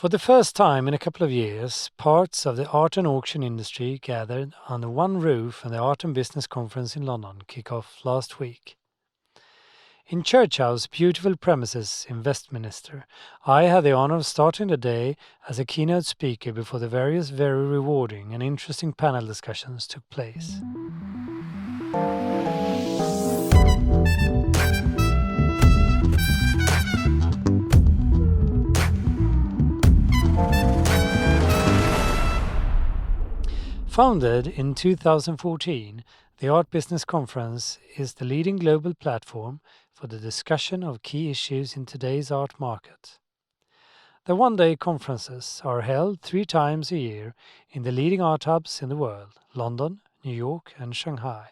For the first time in a couple of years, parts of the art and auction industry gathered under one roof, and the Art and Business Conference in London kicked off last week. In Church House, beautiful premises in Westminster, I had the honor of starting the day as a keynote speaker before the various very rewarding and interesting panel discussions took place. Founded in 2014, the Art Business Conference is the leading global platform for the discussion of key issues in today's art market. The one-day conferences are held 3 times a year in the leading art hubs in the world, London, New York and Shanghai.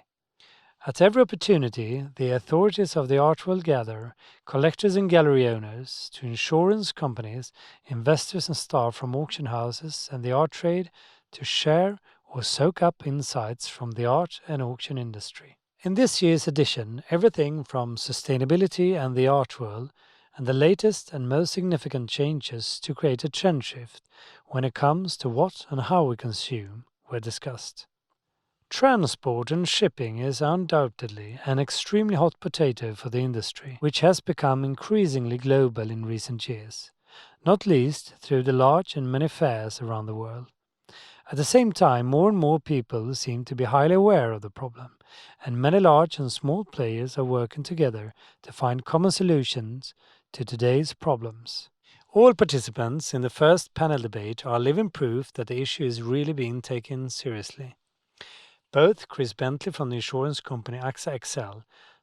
At every opportunity, the authorities of the art world gather, collectors and gallery owners, to insurance companies, investors and staff from auction houses and the art trade to share or soak up insights from the art and auction industry. In this year's edition, everything from sustainability and the art world and the latest and most significant changes to create a trend shift when it comes to what and how we consume were discussed. Transport and shipping is undoubtedly an extremely hot potato for the industry, which has become increasingly global in recent years, not least through the large and many fairs around the world. At the same time, more and more people seem to be highly aware of the problem, and many large and small players are working together to find common solutions to today's problems. All participants in the first panel debate are living proof that the issue is really being taken seriously. Both Chris Bentley from the insurance company AXA XL,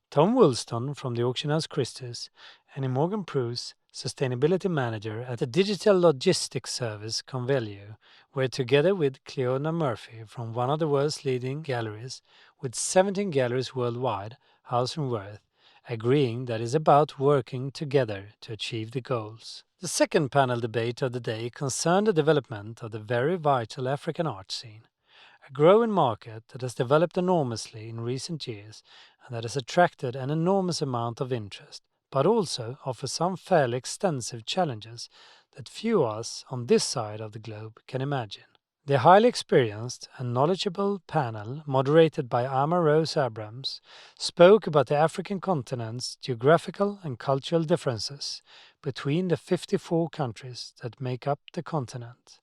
Tom Woolston from the auction house Christie's, and Morgan Pruce, sustainability manager at the digital logistics service Convelio, were together with Cleona Murphy from one of the world's leading galleries, with 17 galleries worldwide, House and Worth, agreeing that it's about working together to achieve the goals. The second panel debate of the day concerned the development of the very vital African art scene, a growing market that has developed enormously in recent years and that has attracted an enormous amount of interest, but also offers some fairly extensive challenges that few of us on this side of the globe can imagine. The highly experienced and knowledgeable panel, moderated by Ama Rose Abrams, spoke about the African continent's geographical and cultural differences between the 54 countries that make up the continent.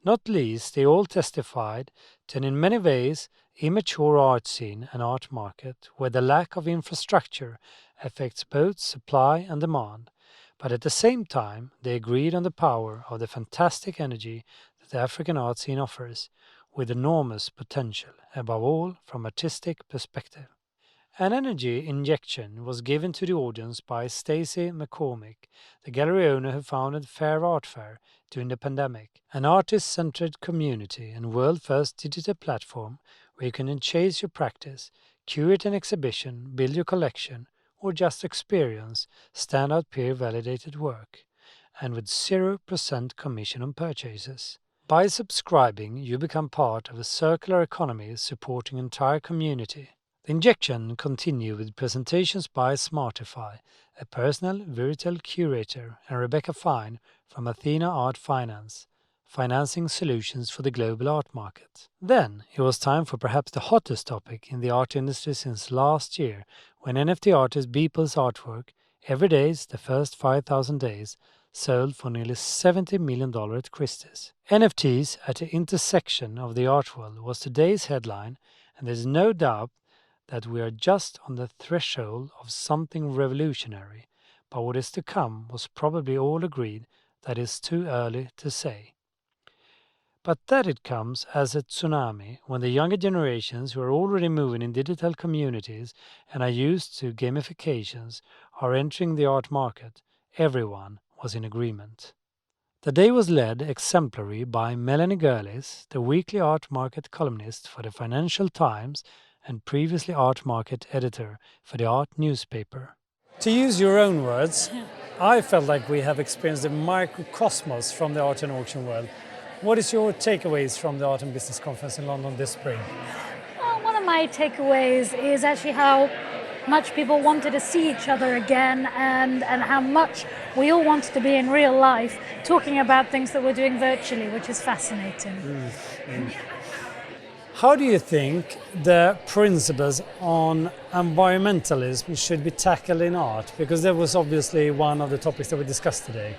Not least, they all testified to an in many ways immature art scene and art market where the lack of infrastructure affects both supply and demand, but at the same time they agreed on the power of the fantastic energy that the African art scene offers, with enormous potential, above all from artistic perspective. An energy injection was given to the audience by Stacey McCormick, the gallery owner who founded Fair Art Fair during the pandemic, an artist-centered community and world-first digital platform where you can chase your practice, curate an exhibition, build your collection, or just experience standout peer-validated work, and with 0% commission on purchases. By subscribing, you become part of a circular economy supporting an entire community. The injection continued with presentations by Smartify, a personal virtual curator, and Rebecca Fine from Athena Art Finance, financing solutions for the global art market. Then it was time for perhaps the hottest topic in the art industry since last year, when NFT artist Beeple's artwork, Every Day's The First 5,000 Days, sold for nearly $70 million at Christie's. NFTs at the intersection of the art world was today's headline, and there's no doubt that we are just on the threshold of something revolutionary, but what is to come was probably all agreed that is too early to say. But that it comes as a tsunami when the younger generations who are already moving in digital communities and are used to gamifications are entering the art market, everyone was in agreement. The day was led exemplary by Melanie Gerlis, the weekly art market columnist for the Financial Times and previously art market editor for the art newspaper. To use your own words, I felt like we have experienced a microcosmos from the art and auction world. What is your takeaways from the Art and Business Conference in London this spring? Well, one of my takeaways is actually how much people wanted to see each other again, and how much we all wanted to be in real life talking about things that we're doing virtually, which is fascinating. How do you think the principles on environmentalism should be tackled in art? Because that was obviously one of the topics that we discussed today.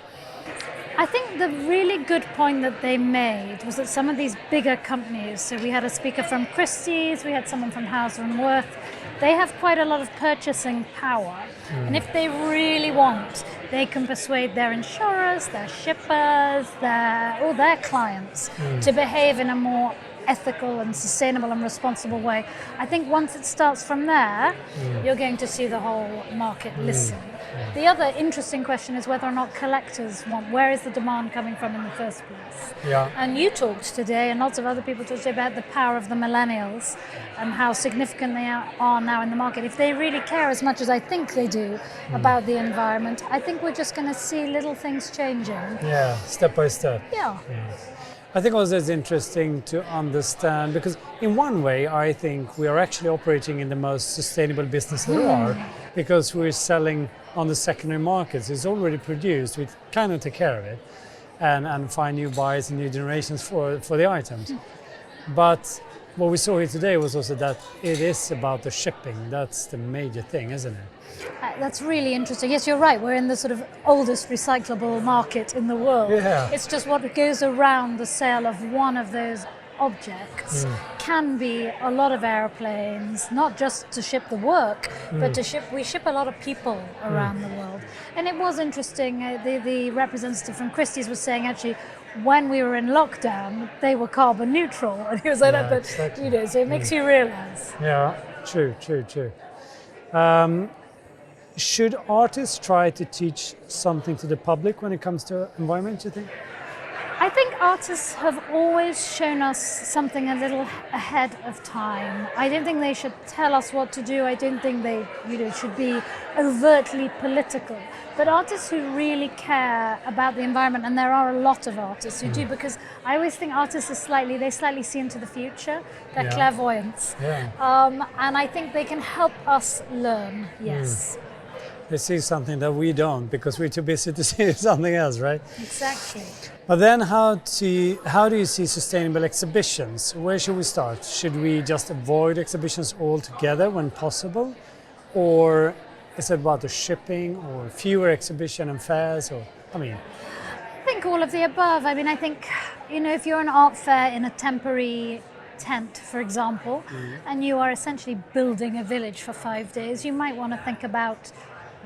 I think the really good point that they made was that some of these bigger companies, so we had a speaker from Christie's, we had someone from Hauser and Wirth, they have quite a lot of purchasing power. And if they really want, they can persuade their insurers, their shippers, all their clients to behave in a more ethical and sustainable and responsible way. I think once it starts from there, you're going to see the whole market listen. The other interesting question is whether or not collectors want, where is the demand coming from in the first place? Yeah. And you talked today, and lots of other people talked about the power of the millennials and how significant they are now in the market. If they really care as much as I think they do about the environment, I think we're just going to see little things changing. Yeah, step by step. Yeah. I think also it's interesting to understand, because in one way I think we are actually operating in the most sustainable business there are, because we're selling on the secondary markets. It's already produced, we kind of take care of it and find new buyers and new generations for the items. But what we saw here today was also that it is about the shipping. That's the major thing, isn't it? That's really interesting. Yes, you're right. We're in the sort of oldest recyclable market in the world. Yeah. It's just what goes around the sale of one of those objects can be a lot of airplanes, not just to ship the work, but we ship a lot of people around the world. And it was interesting, the representative from Christie's was saying actually when we were in lockdown, they were carbon neutral. And he was like, Yeah, but exactly. you know, so it makes you realize. Yeah, true. Should artists try to teach something to the public when it comes to environment, do you think? I think artists have always shown us something a little ahead of time. I don't think they should tell us what to do. I don't think they, should be overtly political. But artists who really care about the environment, and there are a lot of artists who do, because I always think artists are slightly see into the future. They're clairvoyants. Yeah. And I think they can help us learn, yes. They see something that we don't because we're too busy to see something else, right? Exactly. But then how do you see sustainable exhibitions? Where should we start? Should we just avoid exhibitions altogether when possible? Or is it about the shipping or fewer exhibition and fairs? I think all of the above. I mean, I think, if you're an art fair in a temporary tent, for example, and you are essentially building a village for 5 days, you might want to think about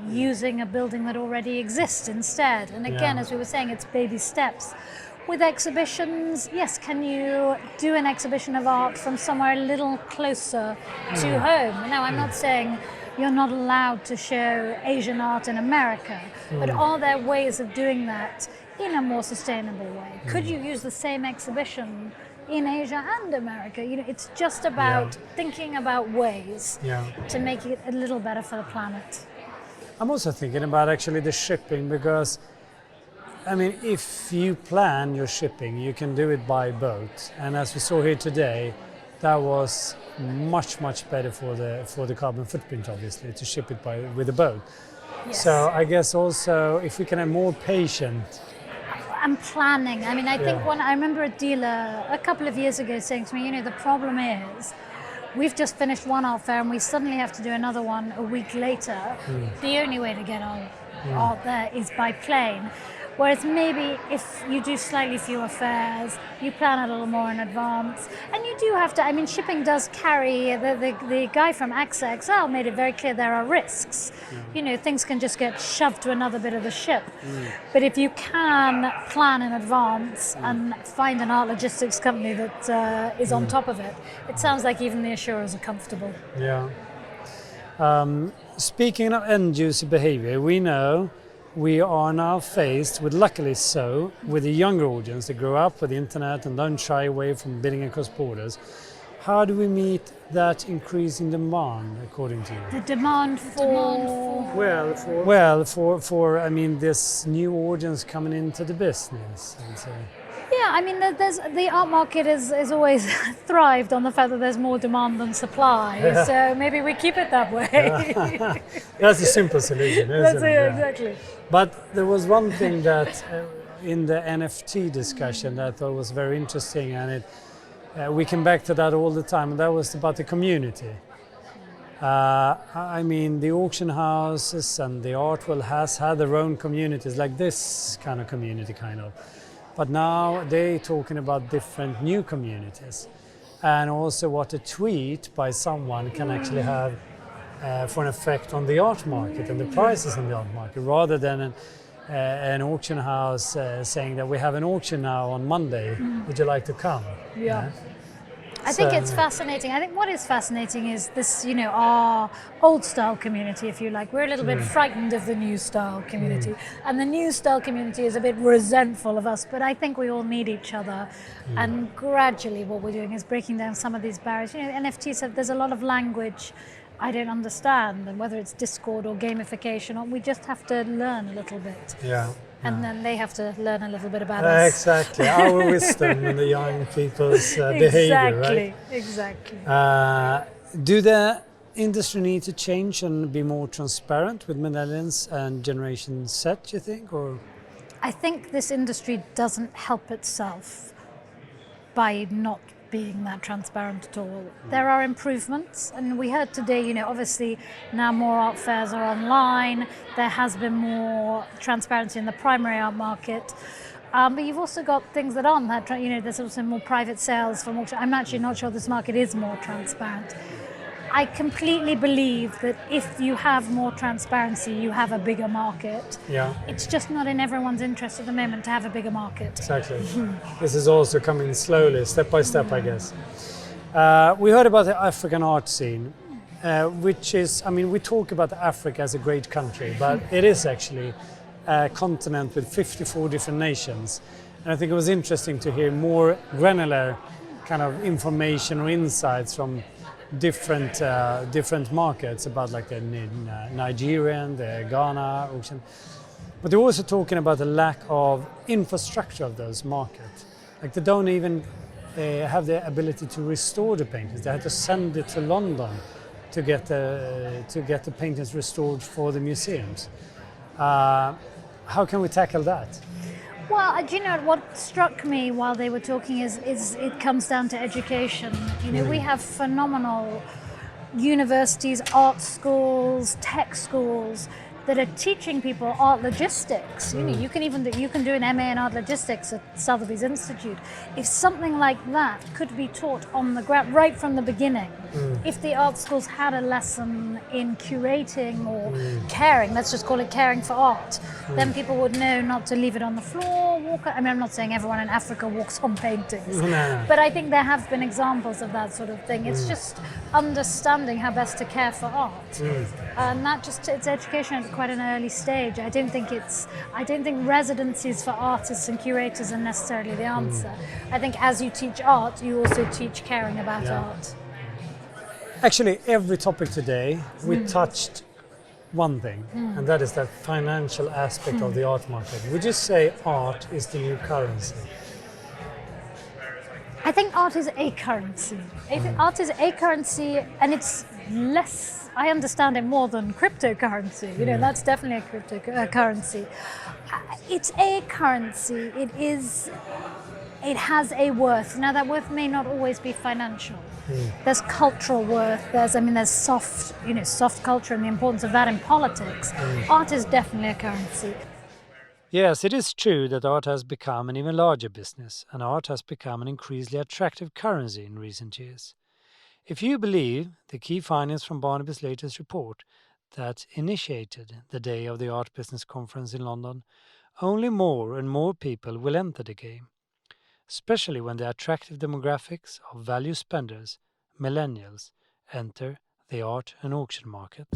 using a building that already exists instead. And again, as we were saying, it's baby steps. With exhibitions, yes, can you do an exhibition of art from somewhere a little closer to home? Now, I'm not saying you're not allowed to show Asian art in America, but are there ways of doing that in a more sustainable way? Could you use the same exhibition in Asia and America? It's just about thinking about ways to make it a little better for the planet. I'm also thinking about actually the shipping, because if you plan your shipping, you can do it by boat, and as we saw here today, that was much better for the carbon footprint, obviously, to ship it with a boat. Yes. So I guess also if we can have more patience and planning. I think I remember a dealer a couple of years ago saying to me, the problem is we've just finished one art fair and we suddenly have to do another one a week later. The only way to get our art there is by plane. Whereas maybe if you do slightly fewer fairs, you plan a little more in advance, and you do have to, shipping does carry, the guy from AXA XL made it very clear there are risks. Things can just get shoved to another bit of the ship. But if you can plan in advance and find an art logistics company that is on top of it, it sounds like even the assurers are comfortable. Yeah. Speaking of end-user behavior, we know we are now faced with, luckily so, with a younger audience that grow up with the internet and don't shy away from bidding across borders. How do we meet that increasing demand, according to you? The demand for this new audience coming into the business, I'd say. Yeah, I mean, the art market is always thrived on the fact that there's more demand than supply. Yeah. So maybe we keep it that way. That's a simple solution, isn't That's it? it, Yeah. exactly. But there was one thing that in the NFT discussion that I thought was very interesting, and we came back to that all the time, and that was about the community. I mean, the auction houses and the art world has had their own communities, like this kind of community, kind of. But now they're talking about different new communities, and also what a tweet by someone can actually have for an effect on the art market and the prices in the art market, rather than an auction house saying that we have an auction now on Monday. Would you like to come? Yeah. I think it's fascinating. I think what is fascinating is this, our old style community, if you like. We're a little bit frightened of the new style community. And the new style community is a bit resentful of us, but I think we all need each other. And gradually what we're doing is breaking down some of these barriers. NFTs, there's a lot of language I don't understand, and whether it's Discord or gamification, or we just have to learn a little bit. Yeah. And then they have to learn a little bit about us. Exactly, our wisdom and the young people's behavior, right? Exactly. Do the industry need to change and be more transparent with millennials and Generation Z, you think? Or I think this industry doesn't help itself by not being that transparent at all. There are improvements, and we heard today, obviously now more art fairs are online, there has been more transparency in the primary art market, but you've also got things that aren't that, there's also more private sales from auction. I'm actually not sure this market is more transparent. I completely believe that if you have more transparency, you have a bigger market. yeah, It's just not in everyone's interest at the moment to have a bigger market. exactly. This is also coming slowly, step by step, I guess. We heard about the African art scene, which is, we talk about Africa as a great country, but it is actually a continent with 54 different nations. And I think it was interesting to hear more granular kind of information or insights from different markets about like the Nigerian, the Ghana auction. But they're also talking about the lack of infrastructure of those markets. Like they don't even have the ability to restore the paintings. They had to send it to London to get the paintings restored for the museums. How can we tackle that? Well, do you know what struck me while they were talking is it comes down to education. We have phenomenal universities, art schools, tech schools that are teaching people art logistics. You can do an MA in art logistics at Sotheby's Institute. If something like that could be taught on the ground right from the beginning, if the art schools had a lesson in curating or caring, let's just call it caring for art, then people would know not to leave it on the floor, walk. I'm not saying everyone in Africa walks on paintings, but I think there have been examples of that sort of thing. It's just understanding how best to care for art, and it's education at quite an early stage. I don't think residencies for artists and curators are necessarily the answer. I think as you teach art, you also teach caring about art. Actually, every topic today, we touched one thing, and that is that financial aspect of the art market. Would you say art is the new currency? I think art is a currency. Art is a currency, and it's less, I understand it more than cryptocurrency. That's definitely a cryptocurrency. It's a currency. It has a worth. Now, that worth may not always be financial. There's cultural worth. There's soft culture and the importance of that in politics. Art is definitely a currency. Yes, it is true that art has become an even larger business, and art has become an increasingly attractive currency in recent years. If you believe the key findings from Barnaby's latest report that initiated the day of the Art Business Conference in London, only more and more people will enter the game, especially when the attractive demographics of value spenders, millennials, enter the art and auction market.